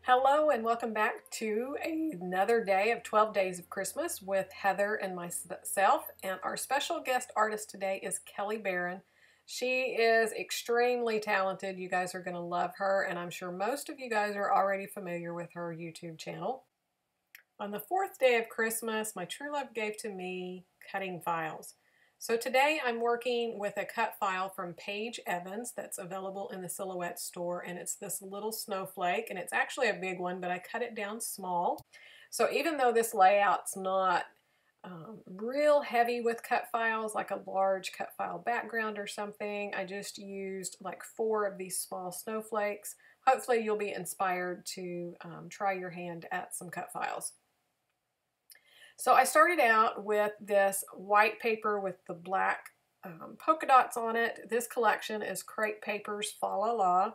Hello and welcome back to another day of 12 Days of Christmas with Heather and myself. And our special guest artist today is Kelly Barron. She is extremely talented. You guys are going to love her, and I'm sure most of you guys are already familiar with her YouTube channel. On the fourth day of Christmas, my true love gave to me cutting files. So today I'm working with a cut file from Paige Evans that's available in the Silhouette store, and it's this little snowflake, and it's actually a big one, but I cut it down small. So even though this layout's not real heavy with cut files, like a large cut file background or something, I just used like 4 of these small snowflakes. Hopefully you'll be inspired to try your hand at some cut files. So I started out with this white paper with the black polka dots on it. This collection is Crepe Paper's Fa La La.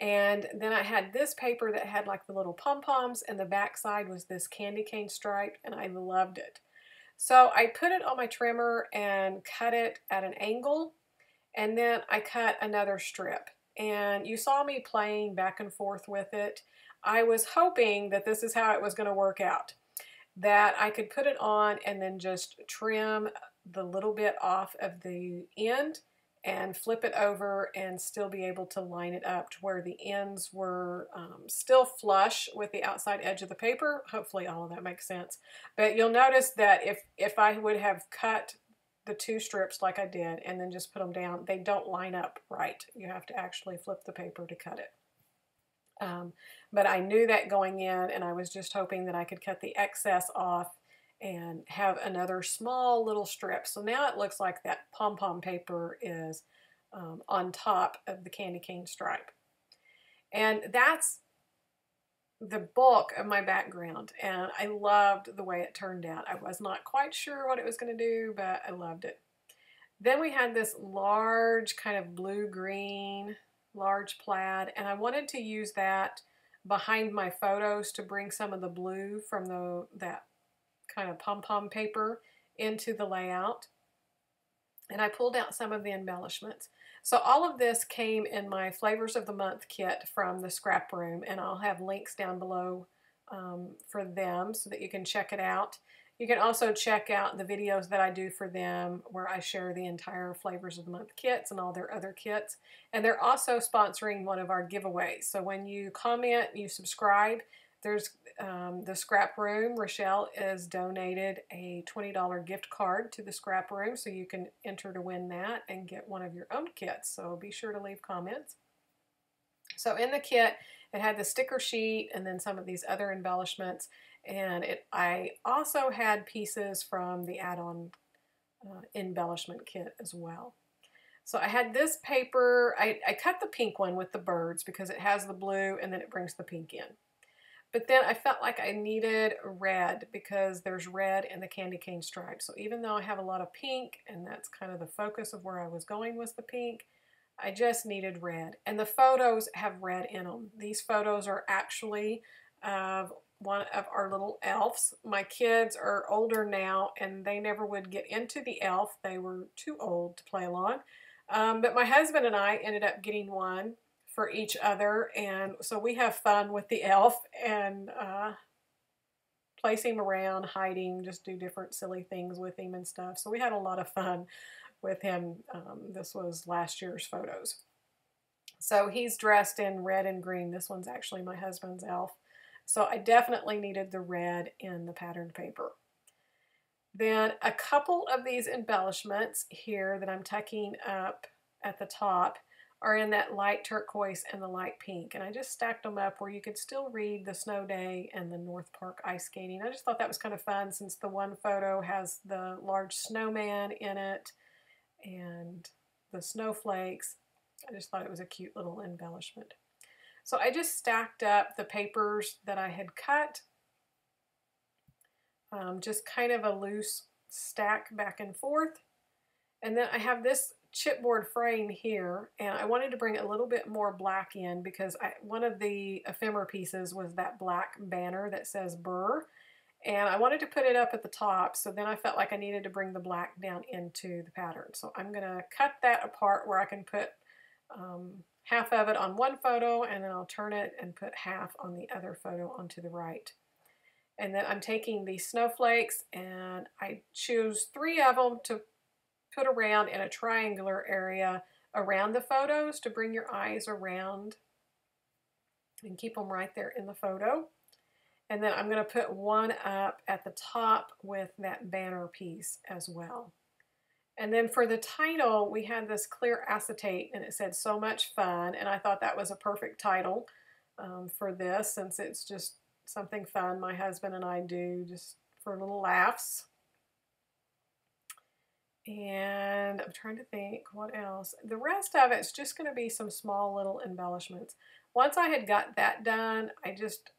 And then I had this paper that had like the little pom-poms, and the back side was this candy cane stripe, and I loved it. So I put it on my trimmer and cut it at an angle, and then I cut another strip. And you saw me playing back and forth with it. I was hoping that this is how it was going to work out, that I could put it on and then just trim the little bit off of the end and flip it over and still be able to line it up to where the ends were still flush with the outside edge of the paper. Hopefully all of that makes sense. But you'll notice that if I would have cut the 2 strips like I did and then just put them down, they don't line up right. You have to actually flip the paper to cut it. But I knew that going in, and I was just hoping that I could cut the excess off and have another small little strip. So now it looks like that pom-pom paper is on top of the candy cane stripe. And that's the bulk of my background, and I loved the way it turned out. I was not quite sure what it was going to do, but I loved it. Then we had this large kind of blue-green large plaid, and I wanted to use that behind my photos to bring some of the blue from that kind of pom-pom paper into the layout. And I pulled out some of the embellishments. So all of this came in my Flavors of the Month kit from the ScrapRoom, and I'll have links down below for them so that you can check it out. You can also check out the videos that I do for them where I share the entire Flavors of the Month kits and all their other kits. And they're also sponsoring one of our giveaways. So when you comment, you subscribe, there's the Scrap Room. Rochelle has donated a $20 gift card to the Scrap Room, so you can enter to win that and get one of your own kits. So be sure to leave comments. So in the kit, it had the sticker sheet and then some of these other embellishments. And I also had pieces from the add-on embellishment kit as well. So I had this paper. I cut the pink one with the birds because it has the blue and then it brings the pink in. But then I felt like I needed red because there's red in the candy cane stripe. So even though I have a lot of pink, and that's kind of the focus of where I was going was the pink, I just needed red. And the photos have red in them. These photos are actually of one of our little elves. My kids are older now, and they never would get into the elf. They were too old to play along. But my husband and I ended up getting one for each other, and so we have fun with the elf and place him around, hiding, just do different silly things with him and stuff. So we had a lot of fun with him. This was last year's photos. So he's dressed in red and green. This one's actually my husband's elf. So I definitely needed the red in the patterned paper. Then a couple of these embellishments here that I'm tucking up at the top are in that light turquoise and the light pink. And I just stacked them up where you could still read the snow day and the North Park ice skating. I just thought that was kind of fun since the one photo has the large snowman in it and the snowflakes. I just thought it was a cute little embellishment. So I just stacked up the papers that I had cut, just kind of a loose stack back and forth. And then I have this chipboard frame here, and I wanted to bring a little bit more black in because one of the ephemera pieces was that black banner that says Burr, and I wanted to put it up at the top, so then I felt like I needed to bring the black down into the pattern. So I'm going to cut that apart where I can put half of it on one photo, and then I'll turn it and put half on the other photo onto the right. And then I'm taking these snowflakes and I choose 3 of them to put around in a triangular area around the photos to bring your eyes around and keep them right there in the photo. And then I'm going to put one up at the top with that banner piece as well. And then for the title, we had this clear acetate and it said "So Much Fun," and I thought that was a perfect title for this, since it's just something fun my husband and I do just for little laughs. And I'm trying to think what else. The rest of it's just going to be some small little embellishments. Once I had got that done,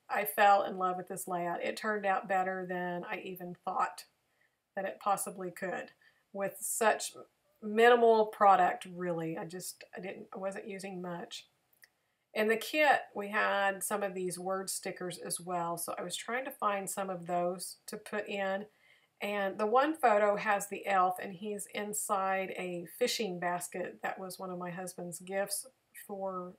I fell in love with this layout. It turned out better than I even thought that it possibly could, with such minimal product, really. I wasn't using much. In the kit, we had some of these word stickers as well, so I was trying to find some of those to put in. And the one photo has the elf, and he's inside a fishing basket. That was one of my husband's gifts for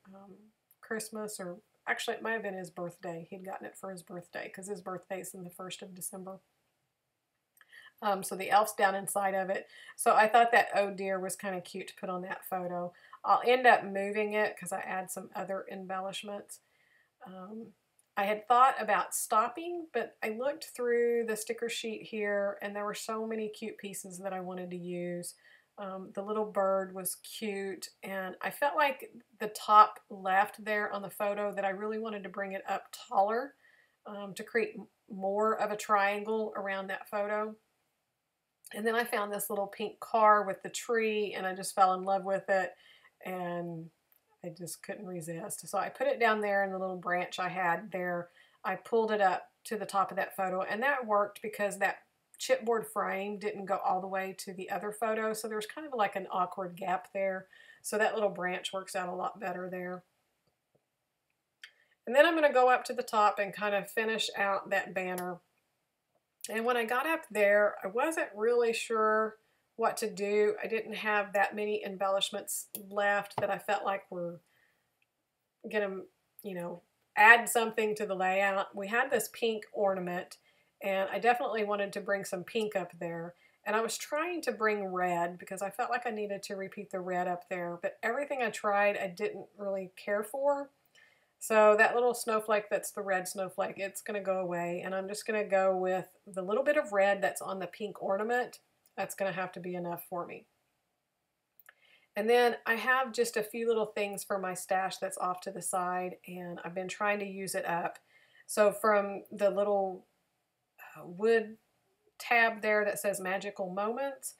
Christmas, or actually it might have been his birthday. He'd gotten it for his birthday because his birthday is in the 1st of December. So the elf's down inside of it. So I thought that "oh dear" was kind of cute to put on that photo. I'll end up moving it because I add some other embellishments. I had thought about stopping, but I looked through the sticker sheet here and there were so many cute pieces that I wanted to use. The little bird was cute, and I felt like the top left there on the photo that I really wanted to bring it up taller to create more of a triangle around that photo. And then I found this little pink car with the tree, and I just fell in love with it, and I just couldn't resist. So I put it down there in the little branch I had there. I pulled it up to the top of that photo, and that worked because that chipboard frame didn't go all the way to the other photo, so there was kind of like an awkward gap there. So that little branch works out a lot better there. And then I'm going to go up to the top and kind of finish out that banner. And when I got up there, I wasn't really sure what to do. I didn't have that many embellishments left that I felt like were going to, add something to the layout. We had this pink ornament, and I definitely wanted to bring some pink up there. And I was trying to bring red because I felt like I needed to repeat the red up there. But everything I tried, I didn't really care for. So that little snowflake, that's the red snowflake, it's going to go away. And I'm just going to go with the little bit of red that's on the pink ornament. That's going to have to be enough for me. And then I have just a few little things for my stash that's off to the side, and I've been trying to use it up. So from the little wood tab there that says Magical Moments,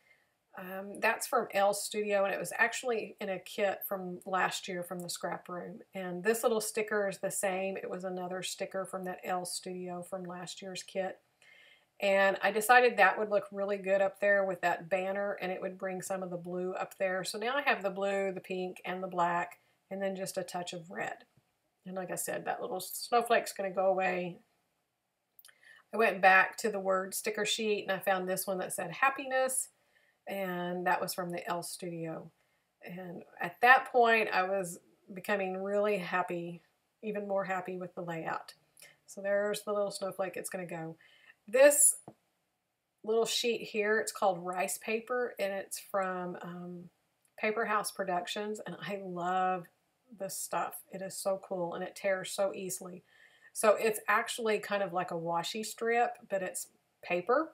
that's from Elle Studio, and it was actually in a kit from last year from the ScrapRoom. And this little sticker is the same. It was another sticker from that Elle Studio from last year's kit. And I decided that would look really good up there with that banner, and it would bring some of the blue up there. So now I have the blue, the pink, and the black, and then just a touch of red. And like I said, that little snowflake's going to go away. I went back to the word sticker sheet, and I found this one that said Happiness, and that was from the Elle Studio. And at that point, I was becoming really happy, even more happy with the layout. So there's the little snowflake. It's going to go. This little sheet here, it's called Rice Paper, and it's from Paper House Productions, and I love this stuff. It is so cool, and it tears so easily. So it's actually kind of like a washi strip, but it's paper.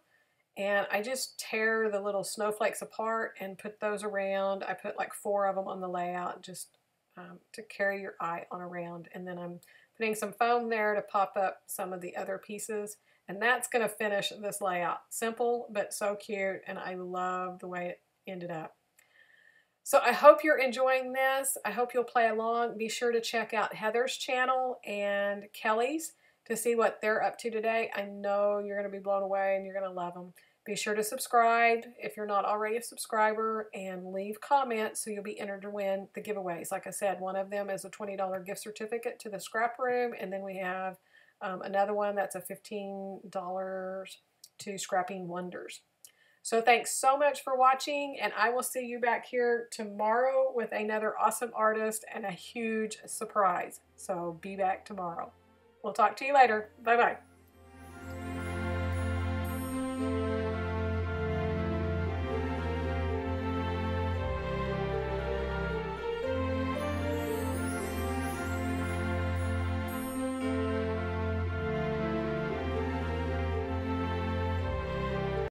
And I just tear the little snowflakes apart and put those around. I put like 4 of them on the layout just to carry your eye on around. And then I'm putting some foam there to pop up some of the other pieces. And that's going to finish this layout. Simple, but so cute. And I love the way it ended up. So I hope you're enjoying this. I hope you'll play along. Be sure to check out Heather's channel and Kelly's to see what they're up to today. I know you're going to be blown away and you're going to love them. Be sure to subscribe if you're not already a subscriber, and leave comments so you'll be entered to win the giveaways. Like I said, one of them is a $20 gift certificate to the ScrapRoom, and then we have another one that's a $15 to Scrapping Wonders. So thanks so much for watching, and I will see you back here tomorrow with another awesome artist and a huge surprise. So be back tomorrow. We'll talk to you later. Bye-bye.